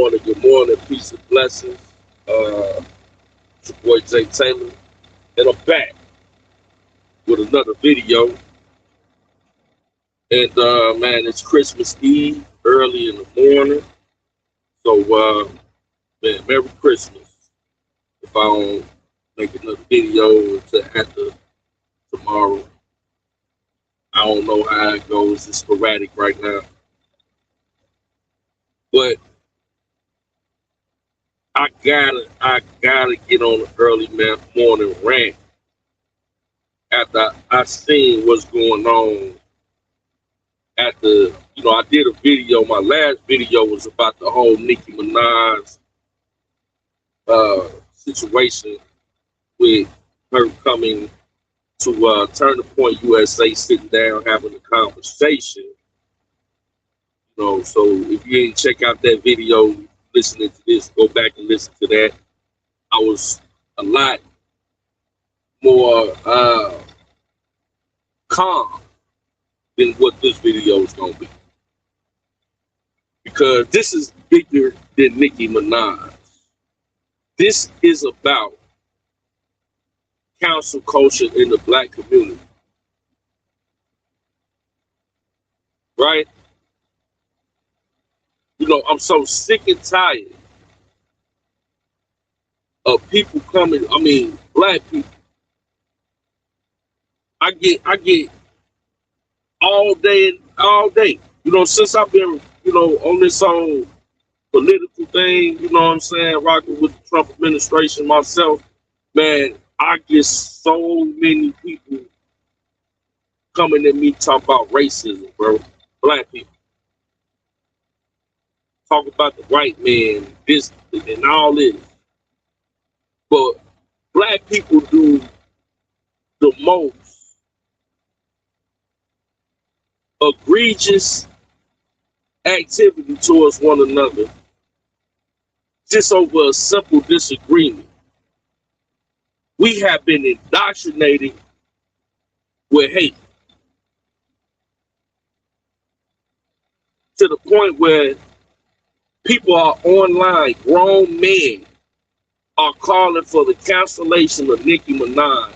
Good morning, peace and blessings. It's your boy Jay Taylor, and I'm back with another video. And man, it's Christmas Eve, early in the morning. So, man, Merry Christmas. If I don't make another video until after tomorrow, I don't know how it goes. It's sporadic right now, but I gotta get on an early morning rant after I seen what's going on at I did a video. My last video was about the whole Nicki Minaj situation with her coming to Turn the Point USA, sitting down having a conversation. So if you didn't check out that video, listening to this, go back and listen to that. I was a lot more calm than what this video is going to be, because this is bigger than Nicki Minaj. This is about council culture in the black community, right? I'm so sick and tired of people coming. I mean, black people. I get all day and all day. Since I've been, on this whole political thing, you know what I'm saying, rocking with the Trump administration myself, man, I get so many people coming at me talk about racism, bro. Black people. Talk about the white man, this and all this. But black people do the most egregious activity towards one another just over a simple disagreement. We have been indoctrinated with hate to the point where people are online, grown men are calling for the cancellation of Nicki Minaj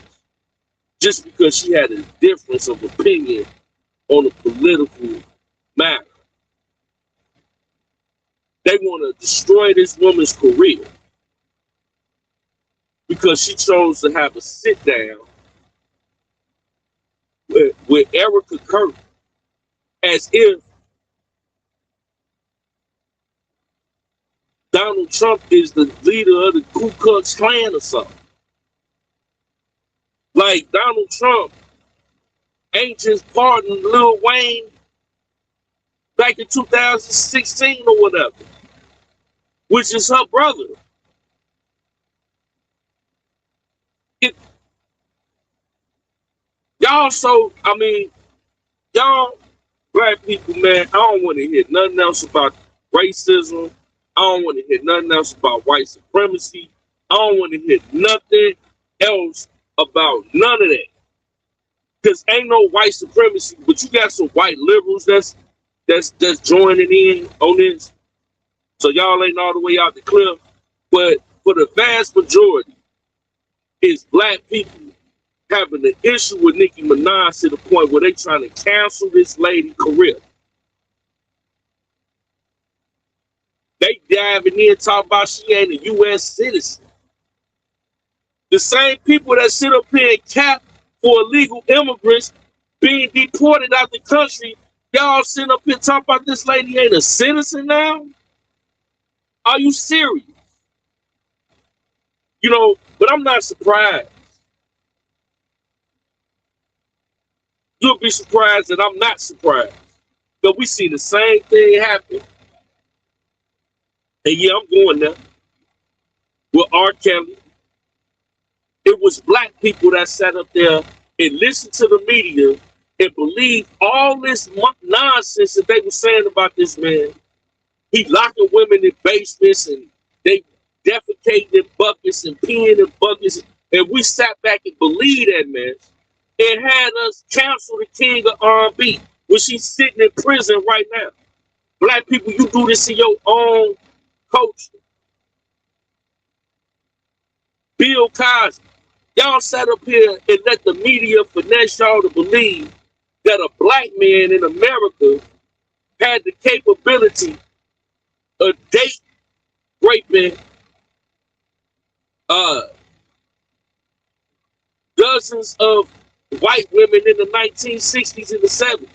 just because she had a difference of opinion on a political matter. They want to destroy this woman's career because she chose to have a sit down with Erica Kirk as if Donald Trump is the leader of the Ku Klux Klan or something. Like Donald Trump ain't just pardoned Lil Wayne back in 2016 or whatever, which is her brother. Y'all black people, man, I don't want to hear nothing else about racism. I don't want to hear nothing else about white supremacy. I don't want to hear nothing else about none of that. Because ain't no white supremacy, but you got some white liberals that's joining in on this. So y'all ain't all the way out the cliff. But for the vast majority, it's black people having an issue with Nicki Minaj to the point where they trying to cancel this lady's career. They diving in talking about she ain't a U.S. citizen. The same people that sit up here and cap for illegal immigrants being deported out the country, y'all sitting up here talking about this lady ain't a citizen now? Are you serious? But I'm not surprised. You'll be surprised that I'm not surprised. But we see the same thing happen. And yeah, I'm going there. With R. Kelly. It was black people that sat up there and listened to the media and believed all this nonsense that they were saying about this man. He locking women in basements and they defecating in buckets and peeing in buckets. And we sat back and believed that man. It had us cancel the king of R&B, which he's sitting in prison right now. Black people, you do this in your own culture. Bill Cosby. Y'all sat up here and let the media finesse y'all to believe that a black man in America had the capability of date raping uh, dozens of white women in the 1960s and the 70s.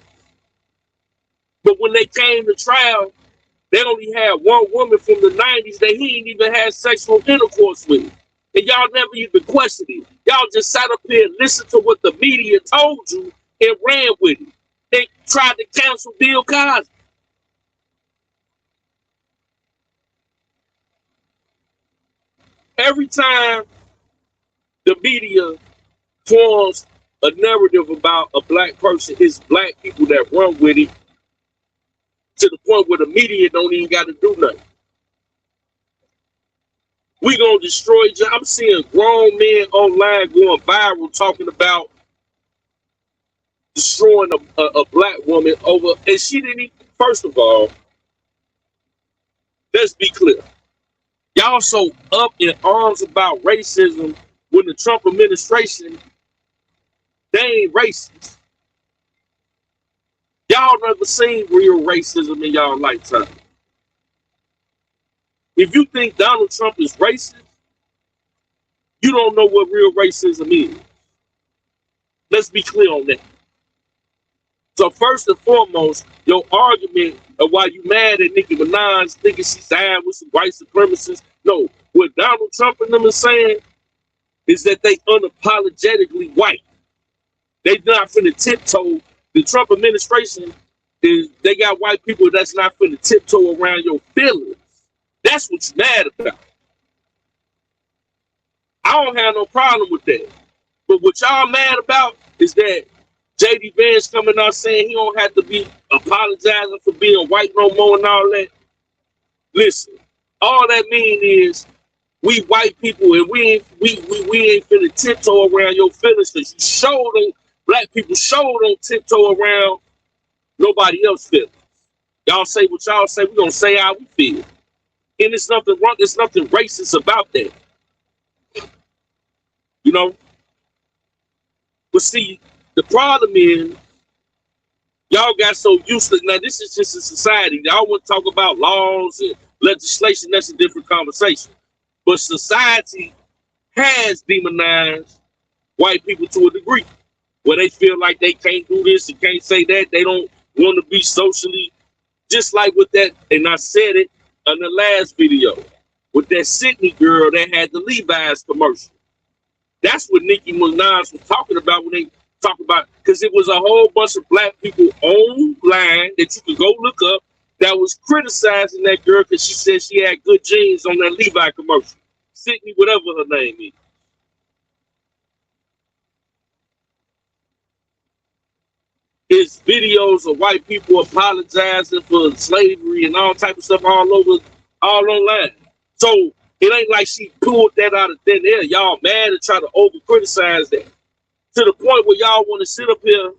But when they came to trial, they only had one woman from the 90s that he ain't even had sexual intercourse with. And y'all never even questioned it. Y'all just sat up here and listened to what the media told you and ran with it. They tried to cancel Bill Cosby. Every time the media forms a narrative about a black person, it's black people that run with it to the point where the media don't even got to do nothing. We gonna destroy you. I'm seeing grown men online going viral talking about destroying a black woman over, and she didn't even, first of all, let's be clear. Y'all so up in arms about racism when the Trump administration, they ain't racist. Y'all never seen real racism in y'all lifetime. If you think Donald Trump is racist, you don't know what real racism is. Let's be clear on that. So first and foremost, your argument of why you mad at Nicki Minaj thinking she's dying with some white supremacists. No, what Donald Trump and them is saying is that they unapologetically white. They not finna tiptoe. The Trump administration they got white people that's not finna tiptoe around your feelings. That's what you're mad about. I don't have no problem with that. But what y'all mad about is that JD Vance coming out saying he don't have to be apologizing for being white no more and all that. Listen, all that mean is we white people and we ain't finna tiptoe around your feelings because you showed them, black people showed them tiptoe around nobody else's feelings. Y'all say what y'all say, we gonna say how we feel. And there's nothing wrong, there's nothing racist about that. You know? But see, the problem is, y'all got so used to, now this is just a society. Y'all want to talk about laws and legislation, that's a different conversation. But society has demonized white people to a degree where they feel like they can't do this and can't say that. They don't want to be socially, just like with that, and I said it in the last video, with that Sydney girl that had the Levi's commercial. That's what Nicki Minaj was talking about when they talk about, because it was a whole bunch of black people online that you could go look up that was criticizing that girl because she said she had good jeans on that Levi commercial. Sydney, whatever her name is. It's videos of white people apologizing for slavery and all type of stuff all over, all online. So it ain't like she pulled that out of thin air. Y'all mad and try to over criticize that to the point where y'all want to sit up here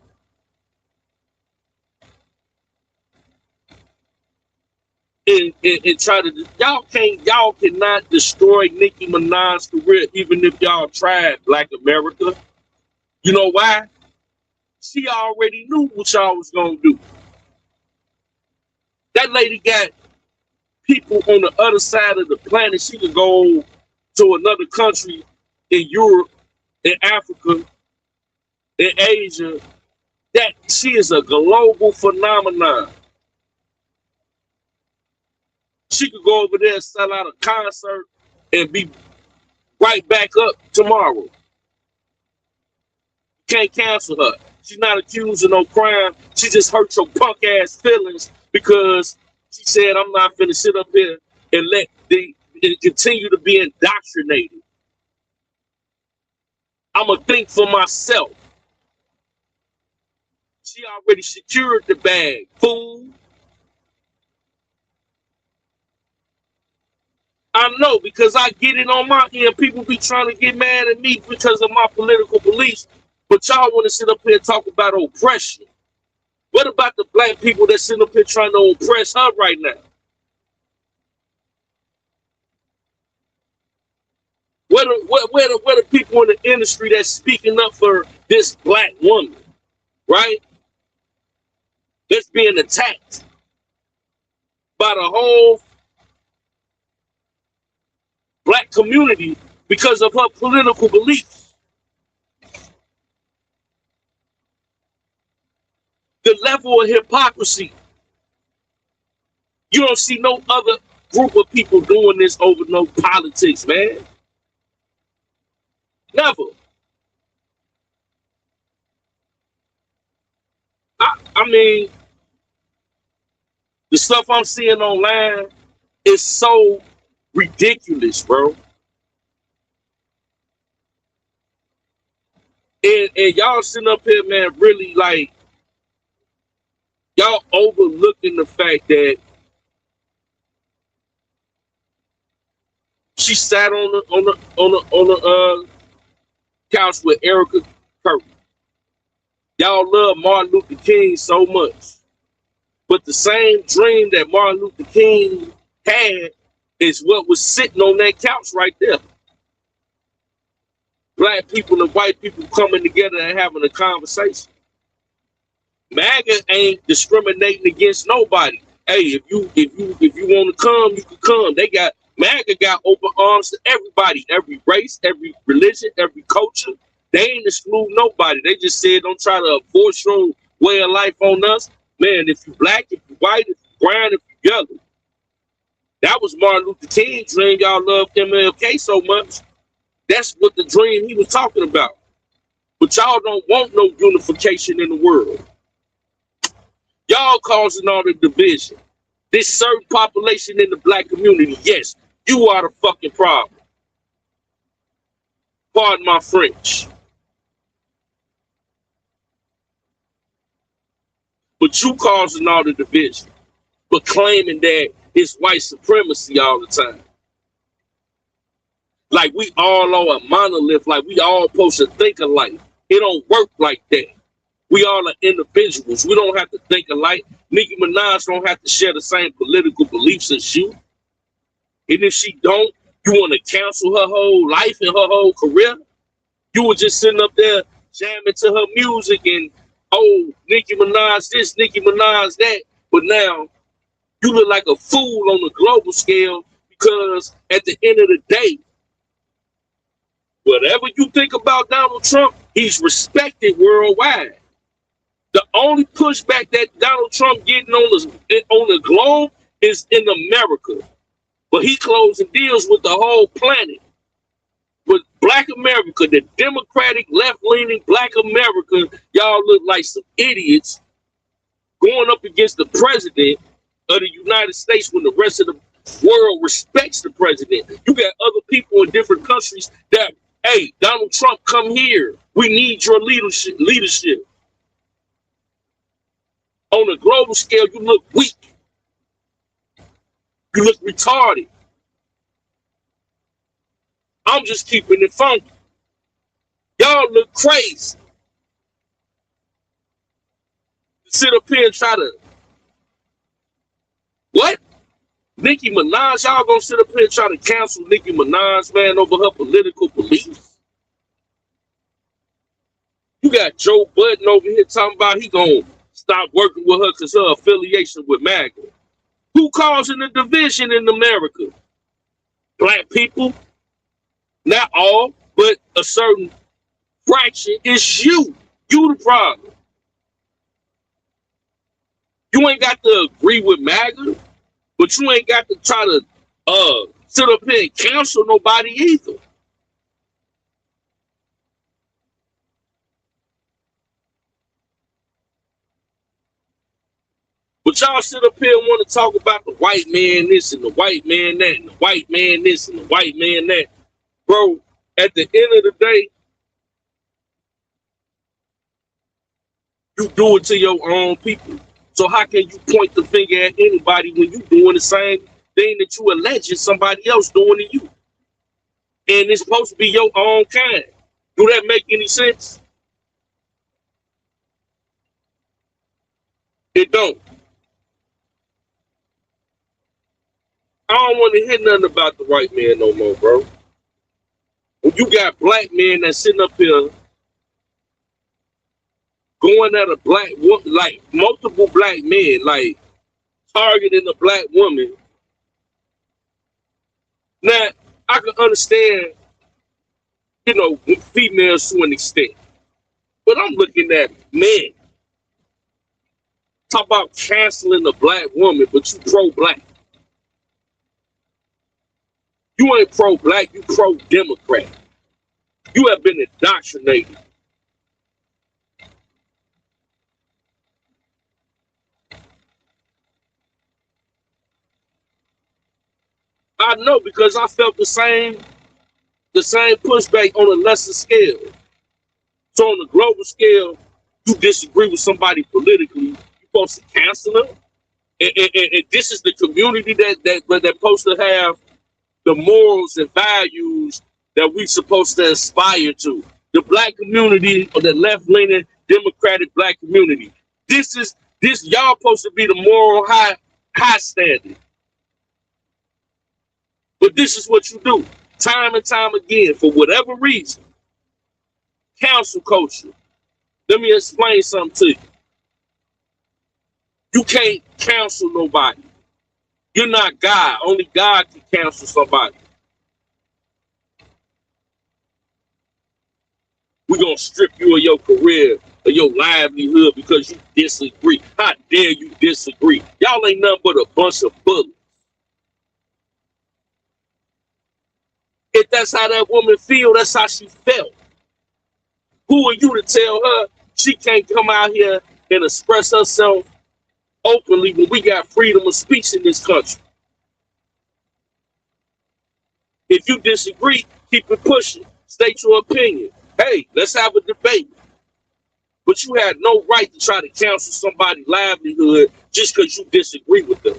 and try to, y'all cannot destroy Nicki Minaj's career even if y'all tried, Black America. You know why? She already knew what y'all was gonna do. That lady got people on the other side of the planet. She could go to another country in Europe, in Africa, in Asia. That she is a global phenomenon. She could go over there and sell out a concert and be right back up tomorrow. Can't cancel her. She's not accused of no crime. She just hurt your punk ass feelings because she said, I'm not finna sit up here and let and continue to be indoctrinated. I'ma think for myself. She already secured the bag, fool. I know because I get it on my end. People be trying to get mad at me because of my political beliefs. But y'all want to sit up here and talk about oppression. What about the black people that sit up here trying to oppress her right now? Where the people in the industry that's speaking up for this black woman, right? That's being attacked by the whole black community because of her political beliefs. The level of hypocrisy. You don't see no other group of people doing this over no politics, man. Never. I mean, the stuff I'm seeing online is so ridiculous, bro. And y'all sitting up here, man, really like y'all overlooking the fact that she sat on the couch with Erica Kirk. Y'all love Martin Luther King so much, but the same dream that Martin Luther King had is what was sitting on that couch right there. Black people and white people coming together and having a conversation. MAGA ain't discriminating against nobody. Hey, if you want to come, you can come. MAGA got open arms to everybody, every race, every religion, every culture. They ain't exclude nobody. They just said don't try to force your own way of life on us. Man, if you black, if you white, if you brown, if you yellow. That was Martin Luther King's dream. Y'all love MLK so much. That's what the dream he was talking about. But y'all don't want no unification in the world. Y'all causing all the division. This certain population in the black community, yes, you are the fucking problem. Pardon my French. But you causing all the division. But claiming that it's white supremacy all the time. Like we all are a monolith, like we all supposed to think alike. It don't work like that. We all are individuals. We don't have to think alike. Nicki Minaj don't have to share the same political beliefs as you. And if she don't, you want to cancel her whole life and her whole career? You were just sitting up there jamming to her music and, oh, Nicki Minaj this, Nicki Minaj that. But now you look like a fool on the global scale because at the end of the day, whatever you think about Donald Trump, he's respected worldwide. The only pushback that Donald Trump getting on the globe is in America. But he closing deals with the whole planet. But Black America, the Democratic left-leaning Black America, y'all look like some idiots going up against the president of the United States when the rest of the world respects the president. You got other people in different countries that, hey, Donald Trump, come here. We need your leadership. On a global scale, you look weak. You look retarded. I'm just keeping it funky. Y'all look crazy. Sit up here and try to, what? Nicki Minaj, y'all gonna sit up here and try to cancel Nicki Minaj, man, over her political beliefs? You got Joe Budden over here talking about he gonna stop working with her because her affiliation with MAGA. Who causing the division in America? Black people? Not all, but a certain fraction. It's you. You the problem. You ain't got to agree with MAGA, but you ain't got to try to sit up here and cancel nobody either. But y'all sit up here and want to talk about the white man this and the white man that and the white man this and the white man that. Bro, at the end of the day, you do it to your own people. So how can you point the finger at anybody when you doing the same thing that you alleging somebody else doing to you? And it's supposed to be your own kind. Do that make any sense? It don't. I don't want to hear nothing about the white man no more, bro. When you got black men that sitting up here going at a black woman, like multiple black men, like targeting a black woman. Now, I can understand, females to an extent, but I'm looking at men. Talk about canceling a black woman, but you pro-black. You ain't pro-black, you pro-democrat. You have been indoctrinated. I know because I felt the same pushback on a lesser scale. So on the global scale, you disagree with somebody politically, you're supposed to cancel them. And this is the community that's supposed to have the morals and values that we supposed to aspire to. The black community or the left-leaning democratic black community. This y'all supposed to be the moral high standard. But this is what you do. Time and time again, for whatever reason. Council culture. Let me explain something to you. You can't counsel nobody. You're not God. Only God can counsel somebody. We're going to strip you of your career or your livelihood because you disagree. How dare you disagree? Y'all ain't nothing but a bunch of bullies. If that's how that woman feel, that's how she felt. Who are you to tell her she can't come out here and express herself openly when we got freedom of speech in this country? If you disagree, keep it pushing. State your opinion. Hey, let's have a debate. But you had no right to try to cancel somebody's livelihood just because you disagree with them.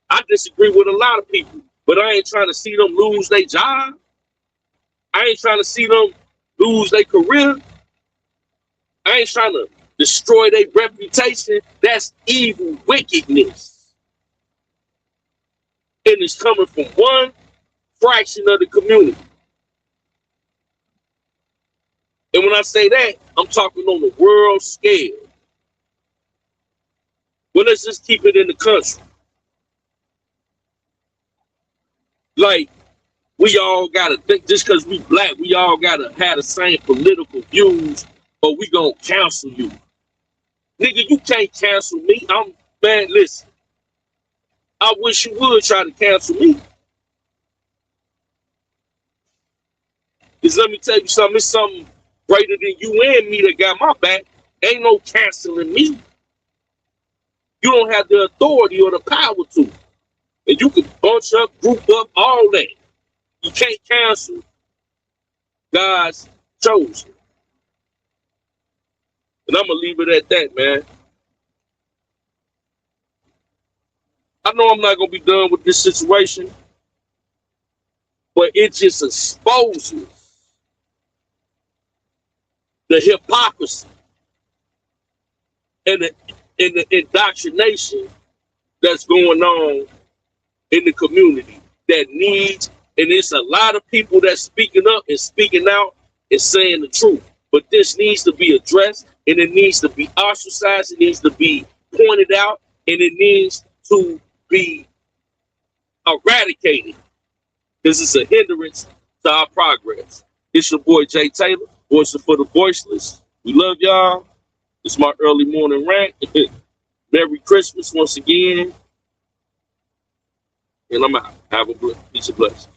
I disagree with a lot of people, but I ain't trying to see them lose their job. I ain't trying to see them lose their career. I ain't trying to destroy their reputation. That's evil wickedness. And it's coming from one fraction of the community. And when I say that, I'm talking on the world scale. Well, let's just keep it in the country. Like, we all gotta think just because we black, we all gotta have the same political views, or we gonna cancel you. Nigga, you can't cancel me. Man, listen. I wish you would try to cancel me. Because let me tell you something, it's something greater than you and me that got my back. Ain't no canceling me. You don't have the authority or the power to. And you can bunch up, group up, all that. You can't cancel God's chosen. And I'm going to leave it at that, man. I know I'm not going to be done with this situation, but it just exposes the hypocrisy and the indoctrination that's going on in the community that needs, and it's a lot of people that's speaking up and speaking out and saying the truth. But this needs to be addressed, and it needs to be ostracized, it needs to be pointed out, and it needs to be eradicated because it's a hindrance to our progress. It's your boy Jay Taylor, voice for the voiceless. We love y'all. It's my early morning rant. Merry Christmas once again. And I'm out. Have a good piece of blessing.